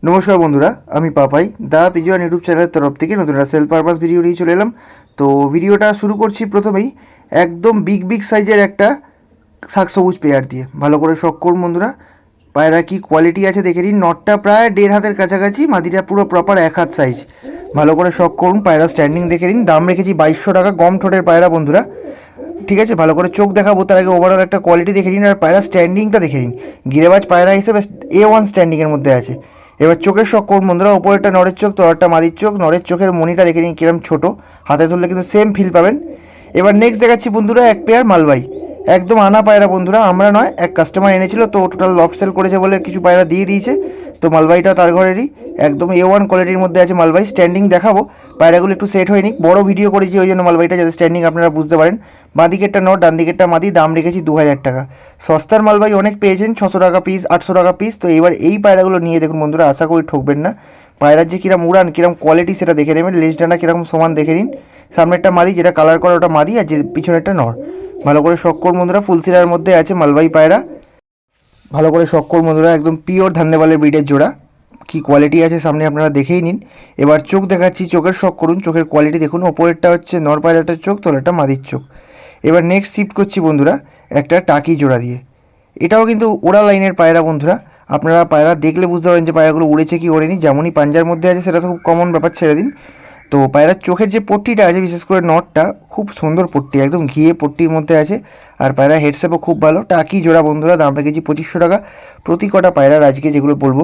নমস্কার বন্ধুরা, আমি পাপাই দা পিজুয়ান ইউটিউব চ্যানেলের তরফ থেকে নতুন একটা সেল পারপাস ভিডিও নিয়ে চলে এলাম। তো ভিডিওটা শুরু করছি প্রথমেই একদম বিগ সাইজের একটা শাকসবুজ পেয়ার দিয়ে। ভালো করে শখ করুন বন্ধুরা, পায়রা কি কোয়ালিটি আছে দেখে নিন। নটটা প্রায় 1.5 হাতের কাছাকাছি, মাদিটা পুরো প্রপার 1 হাত সাইজ। ভালো করে শখ করুন, পায়রা স্ট্যান্ডিং দেখে নিন। দাম রেখেছি 2200 টাকা, গম ঠোঁটের পায়রা বন্ধুরা। ঠিক আছে, ভালো করে চোখ দেখাবো, তার আগে ওভারঅল একটা কোয়ালিটি দেখে নিন আর পায়রা স্ট্যান্ডিংটা দেখে নিন। গিরেবাজ পায়রা হিসেবে A1 স্ট্যান্ডিংয়ের মধ্যে আছে। এবার চোখের শখ করুন বন্ধুরা, ওপরেরটা নরের চোখ, তলারটা মাদির চোখ। নরের চোখের মনিটা দেখে নিন কিরম ছোটো, হাতে ধরলে কিন্তু সেম ফিল পাবেন। এবার নেক্সট দেখাচ্ছি বন্ধুরা এক পেয়ার মালবাই, একদম আনা পায়রা বন্ধুরা, আমরা নয়, এক কাস্টমার এনেছিল, তো টোটাল লফট সেল করেছে বলে কিছু পায়রা দিয়ে দিয়েছে। তো মালবাইটা তার ঘরেরই, একদম A1 কোয়ালিটির মধ্যে আছে মালবাই। স্ট্যান্ডিং দেখাবো, পায়রাগুলো একটু সেট হয়নি, বড় ভিডিও করেছি ওই জন্য মালবাইটা, যাতে স্ট্যান্ডিং আপনারা বুঝতে পারেন। বাঁ দিকেরটা নট, ডান দিকেরটা মাদি। দাম রেখেছি 2000 টাকা। সস্তার মালবাই অনেক পেয়েছেন, 600 টাকা পিস, 800 টাকা পিস। তো এবার এই পায়রাগুলো নিয়ে দেখুন বন্ধুরা, আশা করি ঠকবেন না। পায়রার যে কিরম উড়ান, কিরম কোয়ালিটি সেটা দেখে নেবেন। লেজ ডানা কিরকম সমান দেখে নিন। সামনেরটা মাদি, যেটা কালার করা ওটা মাদি, আর যে পিছনেরটা নর। ভালো করে শখ করুন বন্ধুরা, ফুলসিরার মধ্যে আছে মালবাই পায়রা। ভালো করে শখ করুন বন্ধুরা, একদম পিওর ধান্দেবালের ব্রিডের জোড়া। কি কোয়ালিটি আছে সামনে আপনারা দেখেই নিন। এবার চোখ দেখাচ্ছি, চোখের শখ করুন, চোখের কোয়ালিটি দেখুন। ওপরেরটা হচ্ছে নর পায়রাটার চোখ, তলারটা মাদির চোখ। এবার নেক্সট শিফট করছি বন্ধুরা একটা টাকি জোড়া দিয়ে। এটাও কিন্তু ওড়া লাইনের পায়রা বন্ধুরা। আপনারা পায়রা দেখলে বুঝতে পারেন যে পায়রাগুলো উড়েছে কি ওড়েনি। যেমনই পাঞ্জার মধ্যে আছে সেটা তো খুব কমন ব্যাপার, ছেড়ে দিন। তো পায়রার চোখের যে পট্টিটা আছে, বিশেষ করে নটটা খুব সুন্দর পট্টি, একদম ঘিয়ে পট্টির মধ্যে আছে। আর পায়রা হেডশেপও খুব ভালো। টাকি জোড়া বন্ধুরা, দাম রেখেছি 2500 টাকা। প্রতি কটা পায়রার আজকে যেগুলো বলবো,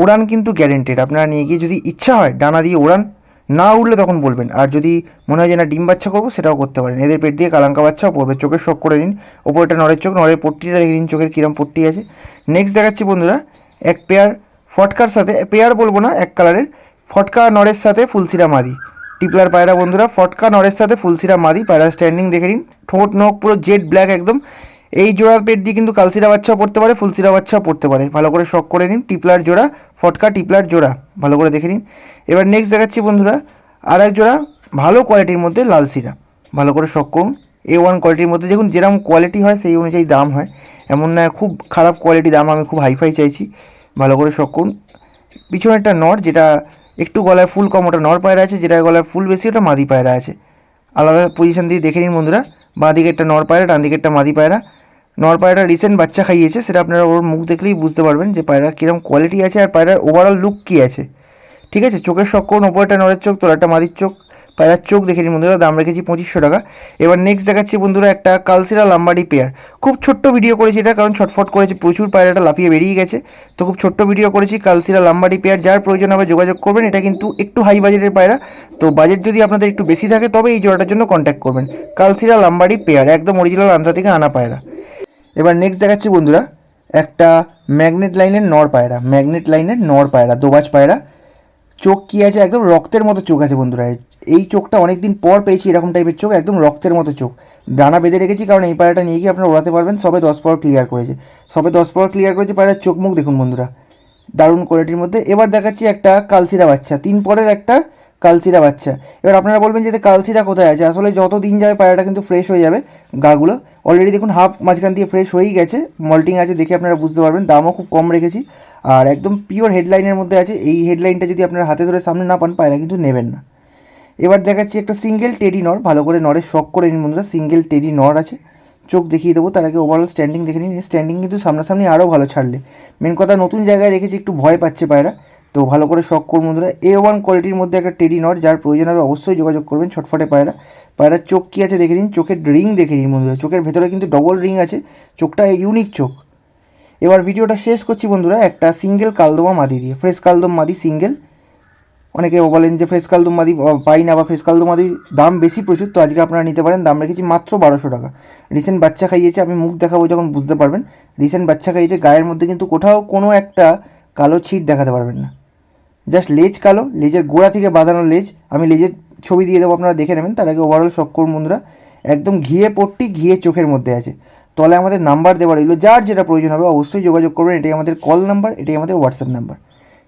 উড়ান কিন্তু গ্যারেন্টেড। আপনারা নিয়ে গিয়ে যদি ইচ্ছা হয় ডানা দিয়ে উড়ান, না উঠলে তখন বলবেন। আর যদি মনে হয় যে না ডিম বাচ্চা করবো, সেটাও করতে পারেন। এদের পেট দিয়ে কালাঙ্কা বাচ্চাও পড়বে। চোখের শখ করে নিন, ওপরটা নরের চোখ, নরের পট্টিটা দেখে নিন চোখের কীরকম পট্টি আছে। নেক্সট দেখাচ্ছি বন্ধুরা এক পেয়ার ফটকার সাথে, পেয়ার বলবো না, এক কালারের ফটকা নরের সাথে ফুলসিরা মাদি। টিপলার পায়রা বন্ধুরা, ফটকা নরের সাথে ফুলসিরা মাদি। পায়রা স্ট্যান্ডিং দেখে নিন, ঠোঁট নখ পুরো জেড ব্ল্যাক একদম। এই জোড়া পেট দিয়ে কিন্তু কালসিরা বাচ্চাও পড়তে পারে, ফুলসিরা বাচ্চাও পড়তে পারে। ভালো করে শখ করে নিন, টিপলার জোড়া, ফটকা টিপলার জোড়া, ভালো করে দেখে নিন। এবার নেক্সট দেখাচ্ছি বন্ধুরা আর এক জোড়া ভালো কোয়ালিটির মধ্যে লালসিরা। ভালো করে শখ করুন, A1 কোয়ালিটির মধ্যে। দেখুন যেরকম কোয়ালিটি হয় সেই অনুযায়ী দাম হয়, এমন না খুব খারাপ কোয়ালিটি দাম আমি খুব হাইফাই চাইছি। ভালো করে শখ করুন। পিছনে একটা নর, যেটা একটু গলায় ফুল কম, ওটা নর পায়রা আছে। যেটা গলায় ফুল বেশি, ওটা মাদি পায়রা আছে। আলাদা পজিশন দিয়ে দেখে নিন বন্ধুরা। বাঁ দিকে একটা নর পায়রা, ডান দিকে একটা মাদি পায়রা। নর পায়রাটা রিসেন্ট বাচ্চা খাইয়েছে, সেটা আপনারা ওর মুখ দেখলেই বুঝতে পারবেন যে পায়রা কীরকম কোয়ালিটি আছে আর পায়রার ওভারঅল লুক কী আছে। ঠিক আছে, চোখের শখ করুন, ওপরটা নরের চোখ, তোলাটা মাদির চোখ। পায়রার চোখ দেখে নিন বন্ধুরা, দাম রেখেছি 2500 টাকা। এবার নেক্সট দেখাচ্ছি বন্ধুরা একটা কালসিরা লাম্বাডি পেয়ার। খুব ছোট্ট ভিডিও করেছি এটা, কারণ ছটফট করেছে প্রচুর, পায়রাটা লাফিয়ে বেরিয়ে গেছে। তো খুব ছোট্ট ভিডিও করেছি। কালসিরা লাম্বাডি পেয়ার, যার প্রয়োজন হবে যোগাযোগ করবেন। এটা কিন্তু একটু হাই বাজেটের পায়রা, তো বাজেট যদি আপনাদের একটু বেশি থাকে তবে এই জোড়াটার জন্য কন্ট্যাক্ট করবেন। কালসিরা লাম্বাডি পেয়ার, একদম অরিজিনাল আন্ধ্রা থেকে আনা পায়রা। এবার নেক্সট দেখাচ্ছি বন্ধুরা একটা ম্যাগনেট লাইনের নর পায়রা। ম্যাগনেট লাইনের নর পায়রা, দোবাজ পায়রা। চোখ কী আছে, একদম রক্তের মতো চোখ আছে বন্ধুরা। এই চোখটা অনেক দিন পর পেয়েছি, এরকম টাইপের চোখ, একদম রক্তের মতো চোখ। ডানা বেঁধে রেখেছি, কারণ এই পায়রাটা নিয়ে গিয়ে আপনারা ওড়াতে পারবেন। সবে 10 পাওয়ার ক্লিয়ার করেছে, সবে 10 পাওয়ার ক্লিয়ার করেছে। পায়রার চোখ মুখ দেখুন বন্ধুরা, দারুণ কোয়ালিটির মধ্যে। এবার দেখাচ্ছি একটা কালসিরা বাচ্চা, 3 পরের একটা কালসিরা বাচ্চা। এবার আপনারা বলবেন যে কালসিরা কোথায় আছে, আসলে যত দিন যাবে পায়রাটা কিন্তু ফ্রেশ হয়ে যাবে। গাগুলো অলরেডি দেখুন হাফ মাঝখান দিয়ে ফ্রেশ হয়েই গেছে, মল্টিং আছে, দেখে আপনারা বুঝতে পারবেন। দামও খুব কম রেখেছি, আর একদম পিওর হেডলাইনের মধ্যে আছে। এই হেডলাইনটা যদি আপনারা হাতে ধরে সামনে না পান, পায়রা কিন্তু নেবেন না। এবার দেখাচ্ছি একটা সিঙ্গেল টেডি নর। ভালো করে নরের শখ করে নিন বন্ধুরা, সিঙ্গেল টেডি নর আছে। চোখ দেখিয়ে দেবো, তার আগে ওভারঅল স্ট্যান্ডিং দেখে নিন। স্ট্যান্ডিং কিন্তু সামনাসামনি আরও ভালো ছাড়লে। মেন কথা নতুন জায়গায় রেখেছি, একটু ভয় পাচ্ছে পায়রা। তো ভালো করে শখ করুন বন্ধুরা। A1 কোয়ালিটির মধ্যে একটা টেডি নর, যার প্রয়োজন হবে অবশ্যই যোগাযোগ করবেন। ছটফটে পায়রা। পায়রার চোখ কী আছে দেখে নিন, চোখের রিং দেখে নিন বন্ধুরা। চোখের ভেতরে কিন্তু ডবল রিং আছে, চোখটা ইউনিক চোখ। এবার ভিডিওটা শেষ করছি বন্ধুরা একটা সিঙ্গেল কালদমা মাদি দিয়ে। ফ্রেশ কালদম মাদি সিঙ্গেল। অনেকে বলেন যে ফ্রেশ কালদম মাদি পাই না, বা ফ্রেশ কালদম মাদি দাম বেশি প্রচুর, তো আজকে আপনারা নিতে পারেন। দাম রেখেছি মাত্র 1200 টাকা। রিসেন্ট বাচ্চা খাইয়েছে, আমি মুখ দেখাবো যখন বুঝতে পারবেন। রিসেন্ট বাচ্চা খাইয়েছে, গায়ের মধ্যে কিন্তু কোথাও কোনো একটা কালো ছিট দেখাতে পারবেন না। জাস্ট লেজ কালো, লেজের গোড়া থেকে বাঁধানো লেজ। আমি লেজের ছবি দিয়ে দেবো, আপনারা দেখে নেবেন। তার আগে ওভারঅল শখ করুন বন্ধুরা, একদম ঘিয়ে পট্টি, ঘিয়ে চোখের মধ্যে আছে। তলে আমাদের নাম্বার দেওয়া রইলো, যার যেটা প্রয়োজন হবে অবশ্যই যোগাযোগ করবেন। এটাই আমাদের কল নাম্বার, এটাই আমাদের হোয়াটসঅ্যাপ নাম্বার।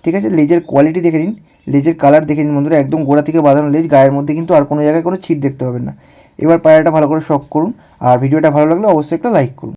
ঠিক আছে, লেজের কোয়ালিটি দেখে নিন, লেজের কালার দেখে নিন বন্ধুরা। একদম গোড়া থেকে বাঁধানো লেজ, গায়ের মধ্যে কিন্তু আর কোনো জায়গায় কোনো ছিট দেখতে পাবেন না। এবার পায়রাটা ভালো করে শখ করুন, আর ভিডিওটা ভালো লাগলে অবশ্যই একটা লাইক করুন।